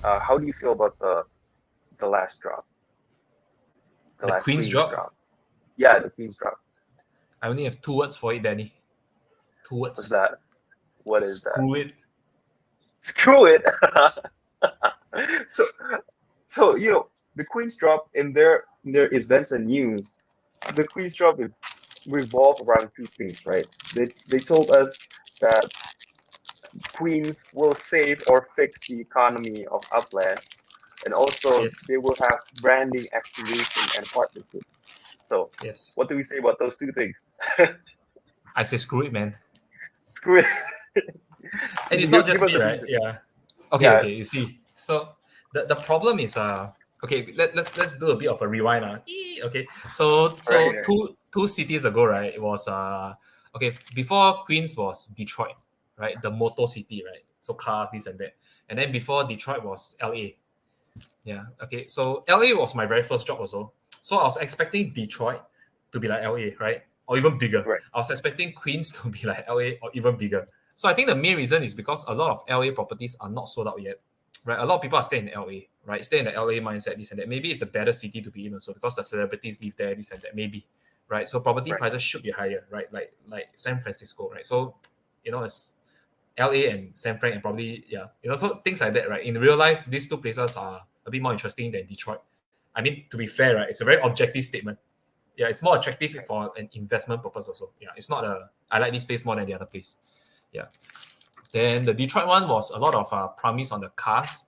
how do you feel about the last drop, the The last Queen's drop? Yeah, the Queen's drop. I only have 2 words for it, Danny. 2 words. What's that? What is Screw it. Screw it. so so the Queen's drop in their events and news, the Queen's drop is revolve around two things, right? They told us that Queens will save or fix the economy of Upland, and also Yes. they will have branding, activation, and partnership. So, Yes. what do we say about those two things? I say screw it, man. Screw it. And it's not just Give us me, a right? reason. Yeah. Okay, Yeah. okay. You see, so the problem is okay. Let's do a bit of a rewind. Okay. So Right. two cities ago, right? It was okay, before Queens was Detroit, right? The motor city, right? So cars, this and that. And then before Detroit was LA. Yeah. Okay. So LA was my very first job also. So I was expecting Detroit to be like LA, right? Or even bigger. Right. I was expecting Queens to be like LA or even bigger. So I think the main reason is because a lot of LA properties are not sold out yet. Right? A lot of people are staying in LA, right? Stay in the LA mindset, this and that. Maybe it's a better city to be in also because the celebrities live there, this and that. Maybe. Right. So property Right. prices should be higher, right? Like San Francisco, right? So, it's LA and San Fran and probably, so things like that, right? In real life, these two places are a bit more interesting than Detroit. I mean, to be fair, right, it's a very objective statement. Yeah, it's more attractive for an investment purpose also. Yeah, it's not I like this place more than the other place. Yeah. Then the Detroit one was a lot of promise on the cars,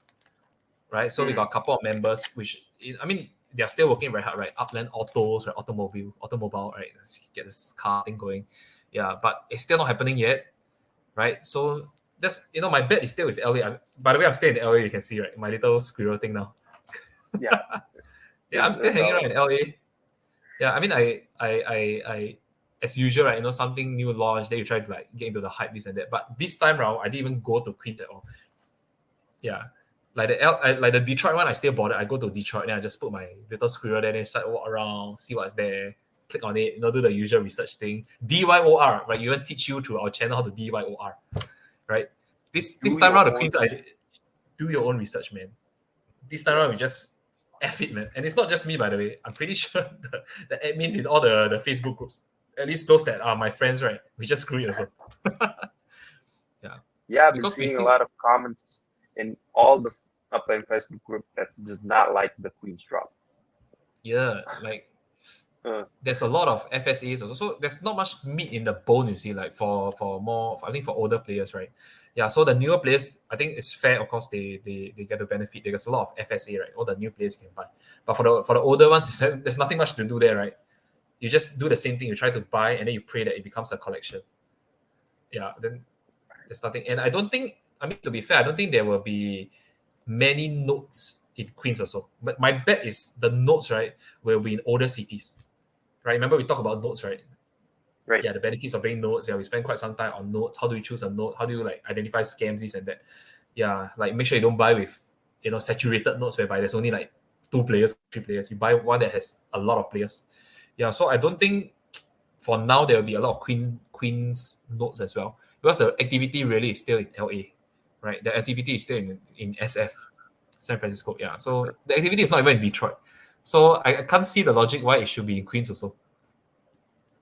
right? So we got a couple of members, which, I mean, they're still working very hard, right? Upland Autos, right? Automobile, right? Let's get this car thing going. Yeah, but it's still not happening yet, right? So that's, my bet is still with LA. By the way, I'm still in LA. You can see, right, my little squirrel thing now. Yeah. Yeah, I'm still hanging around in LA. Yeah, I mean, I as usual, right? Something new launched, then you try to like get into the hype, this and that. But this time around, I didn't even go to Queens at all. Yeah, like the Detroit one, I still bothered. I go to Detroit, then I just put my little squirrel there, then start walk around, see what's there, click on it, do the usual research thing. DYOR, right? You even teach you to our channel how to DYOR, right? This time around, the Queens, do your own research, man. This time around, we just F it, man. And it's not just me, by the way. I'm pretty sure the admins in all the Facebook groups, at least those that are my friends, right? We just screw it also. Yeah. Yeah, I've been seeing a lot of comments in all the Upland Facebook groups that does not like the Queen's drop. Yeah, like there's a lot of FSAs also. So there's not much meat in the bone, you see, like for more, I think for older players, right? Yeah, so the newer players, I think it's fair, of course, they get to benefit. There's a lot of FSA, right? All the new players can buy. But for the older ones, there's nothing much to do there, right? You just do the same thing. You try to buy and then you pray that it becomes a collection. Yeah, then there's nothing. And I don't think, I mean, to be fair, I don't think there will be many notes in Queens also. But my bet is the notes, right, will be in older cities. Right? Remember we talked about notes, right? Right. Yeah, the benefits of bringing notes. Yeah, we spend quite some time on notes. How do you choose a note? How do you like identify scams, this and that? Yeah, like make sure you don't buy with saturated notes whereby there's only like 2 players, 3 players. You buy one that has a lot of players. Yeah, so I don't think for now there will be a lot of Queens notes as well because the activity really is still in LA, right? The activity is still in SF, San Francisco. Yeah, so the activity is not even in Detroit. So I can't see the logic why it should be in Queens also.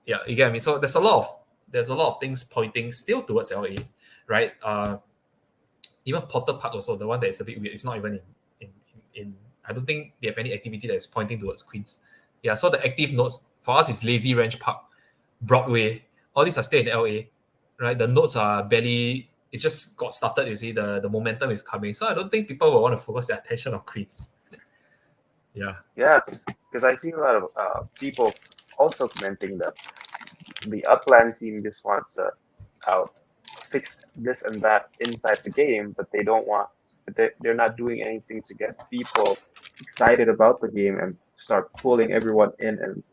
Yeah, you get me. So there's a lot of things pointing still towards LA, right? Even Potter Park also, the one that is a bit weird. It's not even in I don't think they have any activity that is pointing towards Queens. Yeah, so the active nodes for us is Lazy Ranch Park, Broadway. All these are still in LA, right? The nodes are barely. It just got started. You see, the momentum is coming. So I don't think people will want to focus their attention on Queens. Yeah. Yeah, because I see a lot of people also commenting that the Upland team just wants to fix this and that inside the game, but they don't want. But they're not doing anything to get people excited about the game and start pulling everyone in and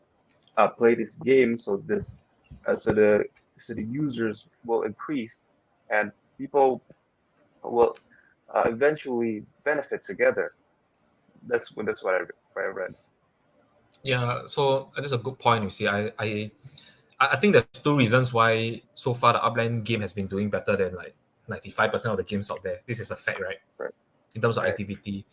play this game. So the users will increase, and people will eventually benefit together. That's what I read. Yeah, so that's a good point. You see, I think there's 2 reasons why so far the Upland game has been doing better than like 95% of the games out there. This is a fact, right? Right. in terms of Right. activity.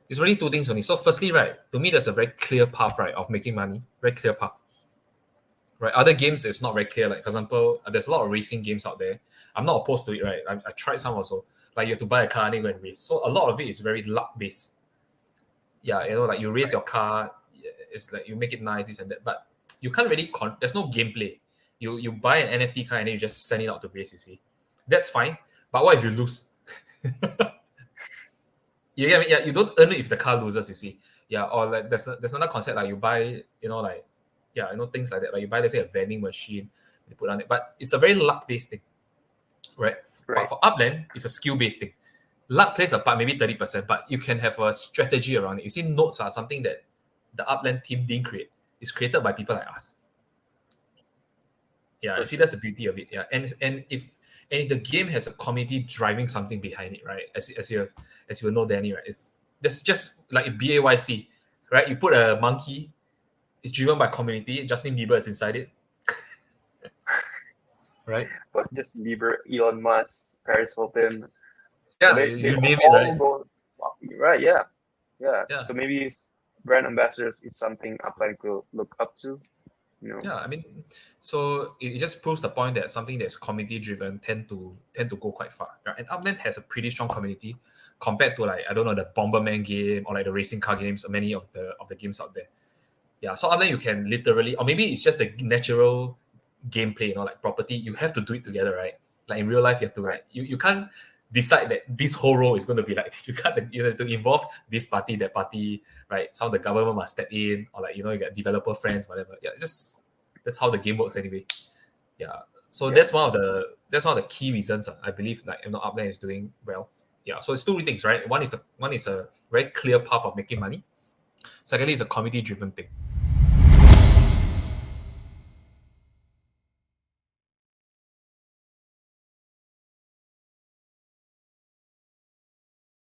It's really two things only. So firstly, right, to me, there's a very clear path, right, of making money. Very clear path. Right. Other games it's not very clear. Like for example, there's a lot of racing games out there. I'm not opposed to it, right? I tried some also. Like you have to buy a car and then go and race. So a lot of it is very luck based. Yeah, like you race Right. your car, it's like you make it nice, this and that. But you can't really there's no gameplay. You buy an NFT car and then you just send it out to race, you see. That's fine. But what if you lose? You get me? Yeah, you don't earn it if the car loses, you see. Yeah, or like there's another concept like you buy, like things like that. Like you buy, let's say, a vending machine, you put on it. But it's a very luck-based thing, right? But Right. for Upland, it's a skill-based thing. Luck plays a part, maybe 30%, but you can have a strategy around it. You see, notes are something that the Upland team didn't create. It's created by people like us. Yeah, you see, that's the beauty of it. Yeah, and if the game has a community driving something behind it, right? As you will know, Danny, right? There's just like BAYC, right? You put a monkey, it's driven by community. Justin Bieber is inside it, right? But Justin Bieber, Elon Musk, Paris Hilton. So Yeah, they you name it, all right? go right. Yeah. Yeah. Yeah. So maybe brand ambassadors is something Upland could look up to. Yeah, I mean, so it just proves the point that something that's community driven tend to go quite far. Right? And Upland has a pretty strong community compared to, like, I don't know, the Bomberman game or like the racing car games or many of the games out there. Yeah, so Upland you can literally, or maybe it's just the natural gameplay, like property. You have to do it together, right? Like in real life, you have to Right. you can't decide that this whole role is going to be like you can't. You have to involve this party, that party, right? Some of the government must step in, or like you get developer friends, whatever. Yeah, just that's how the game works anyway. Yeah, so Yeah. that's one of the key reasons I believe like Upland is doing well. Yeah, so it's two things, right? One is a very clear path of making money. Secondly, it's a community driven thing.